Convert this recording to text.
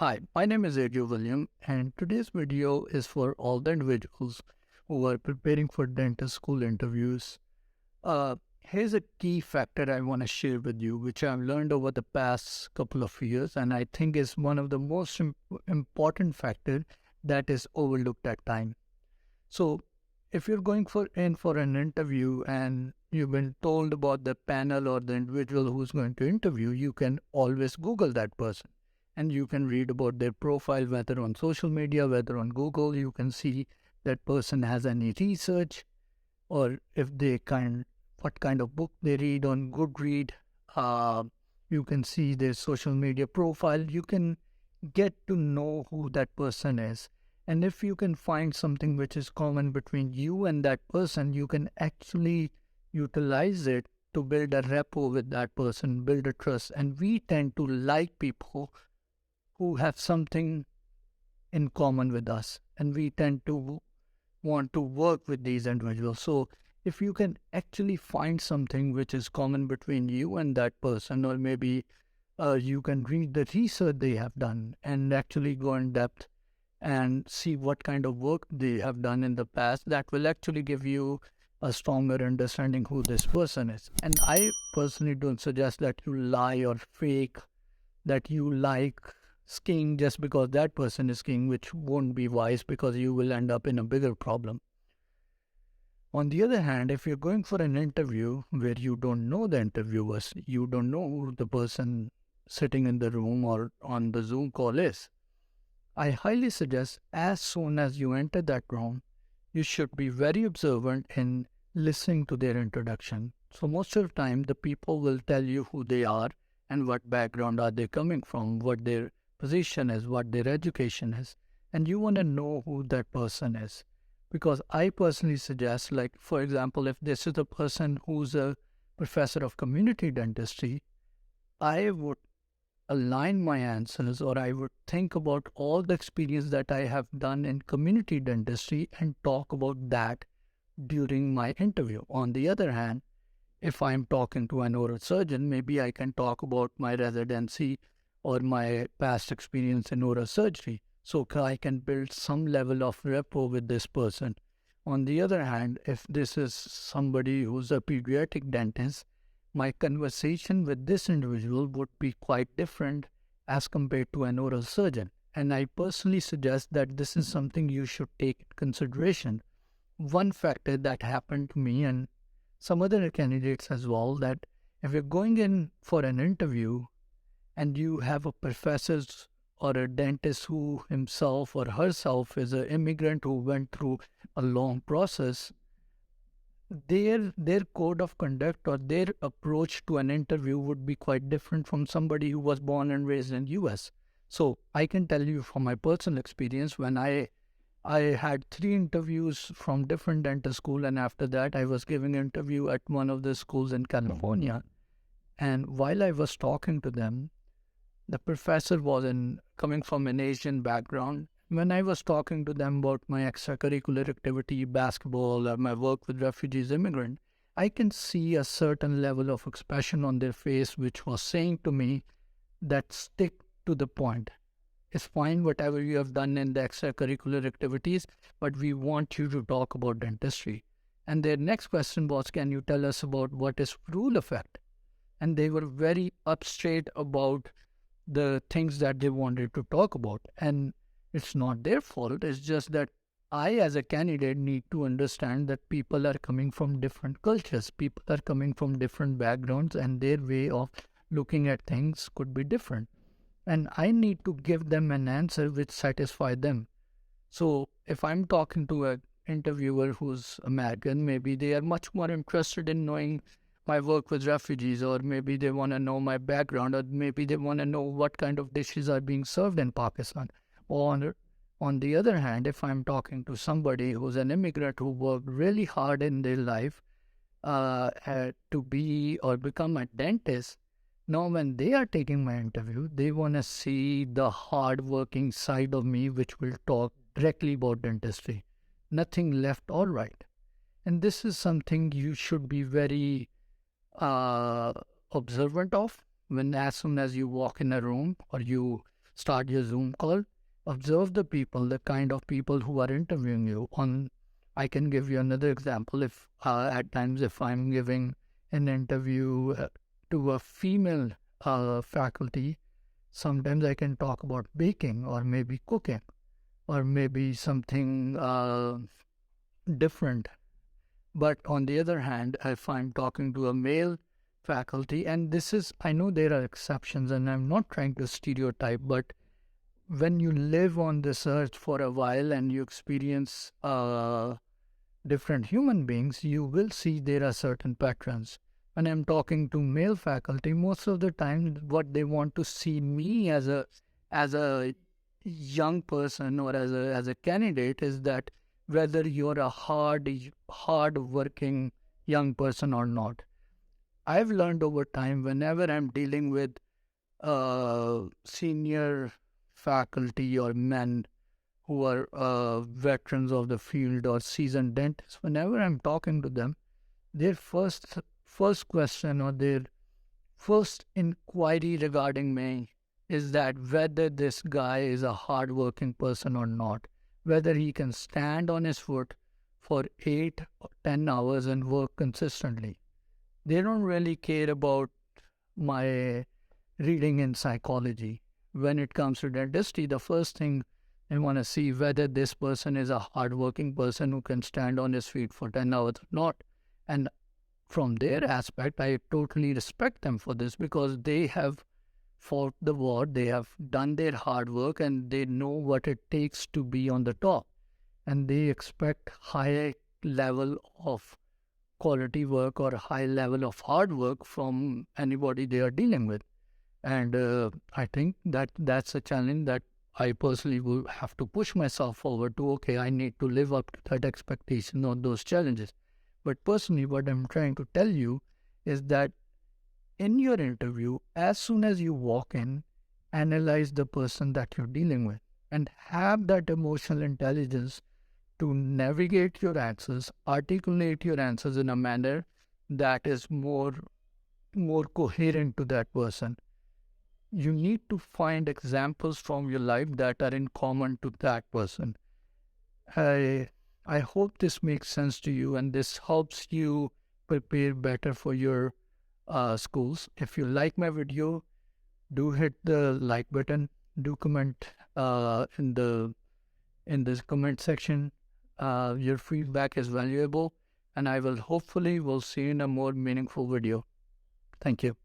Hi, my name is Adriel William, and today's video is for all the individuals who are preparing for dentist school interviews. Here's a key factor I want to share with you, which I've learned over the past couple of years, and I think is one of the most important factor that is overlooked at time. So, if you're going for an interview and you've been told about the panel or the individual who's going to interview, you can always Google that person and you can read about their profile, whether on social media, whether on Google. You can see that person has any research, or if what kind of book they read on Goodread. Uh, you can see their social media profile. You can get to know who that person is. And if you can find something which is common between you and that person, you can actually utilize it to build a rapport with that person, build a trust. And we tend to like people who have something in common with us, and we tend to want to work with these individuals. So if you can actually find something which is common between you and that person, or maybe you can read the research they have done and actually go in depth and see what kind of work they have done in the past, that will actually give you a stronger understanding who this person is. And I personally don't suggest that you lie or fake that you like skiing just because that person is skiing, which won't be wise because you will end up in a bigger problem. On the other hand, if you're going for an interview where you don't know the interviewers, you don't know who the person sitting in the room or on the Zoom call is, I highly suggest as soon as you enter that room, you should be very observant in listening to their introduction. So most of the time, the people will tell you who they are and what background are they coming from, what their position is, what their education is. And you want to know who that person is. Because I personally suggest, like, for example, if this is a person who's a professor of community dentistry, I would align my answers, or I would think about all the experience that I have done in community dentistry and talk about that during my interview. On the other hand, if I'm talking to an oral surgeon, maybe I can talk about my residency or my past experience in oral surgery, so I can build some level of rapport with this person. On the other hand, if this is somebody who's a pediatric dentist, my conversation with this individual would be quite different as compared to an oral surgeon. And I personally suggest that this is something you should take in consideration. One factor that happened to me and some other candidates as well, that if you're going in for an interview and you have a professor or a dentist who himself or herself is an immigrant who went through a long process, their code of conduct or their approach to an interview would be quite different from somebody who was born and raised in US. So I can tell you from my personal experience, when I had 3 interviews from different dentist school, and after that I was giving an interview at one of the schools in California. And while I was talking to them, the professor was coming from an Asian background. When I was talking to them about my extracurricular activity, basketball, or my work with refugees, immigrant, I can see a certain level of expression on their face which was saying to me that stick to the point. It's fine whatever you have done in the extracurricular activities, but we want you to talk about dentistry. And their next question was, can you tell us about what is rule effect? And they were very up straight about the things that they wanted to talk about. And it's not their fault. It's just that I, as a candidate, need to understand that people are coming from different cultures. People are coming from different backgrounds, and their way of looking at things could be different. And I need to give them an answer which satisfies them. So if I'm talking to an interviewer who's American, maybe they are much more interested in knowing my work with refugees, or maybe they want to know my background, or maybe they want to know what kind of dishes are being served in Pakistan. Or on the other hand, if I'm talking to somebody who's an immigrant who worked really hard in their life to be or become a dentist, now when they are taking my interview, they want to see the hard-working side of me, which will talk directly about dentistry. Nothing left or right. And this is something you should be very observant of when as soon as you walk in a room or you start your Zoom call, observe the people, the kind of people who are interviewing you. I can give you another example. If at times if I'm giving an interview to a female faculty, sometimes I can talk about baking or maybe cooking or maybe something different. But on the other hand, if I'm talking to a male faculty, and I know there are exceptions and I'm not trying to stereotype, but when you live on this earth for a while and you experience different human beings, you will see there are certain patterns. When I'm talking to male faculty, most of the time what they want to see me as a young person or as a candidate is that whether you're a hard working young person or not. I've learned over time, whenever I'm dealing with senior faculty or men who are veterans of the field or seasoned dentists, whenever I'm talking to them, their first question or their first inquiry regarding me is that whether this guy is a hardworking person or not, whether he can stand on his foot for 8 or 10 hours and work consistently. They don't really care about my reading in psychology. When it comes to dentistry, the first thing I want to see whether this person is a hardworking person who can stand on his feet for 10 hours or not. And from their aspect, I totally respect them for this because they have fought the war, they have done their hard work, and they know what it takes to be on the top. And they expect high level of quality work or high level of hard work from anybody they are dealing with. And I think that's a challenge that I personally will have to push myself forward to. Okay, I need to live up to that expectation or those challenges. But personally, what I'm trying to tell you is that in your interview, as soon as you walk in, analyze the person that you're dealing with and have that emotional intelligence to navigate your answers, articulate your answers in a manner that is more coherent to that person. You need to find examples from your life that are in common to that person. I hope this makes sense to you and this helps you prepare better for your schools. If you like my video, do hit the like button. Do comment in this comment section. Your feedback is valuable, and I will hopefully will see you in a more meaningful video. Thank you.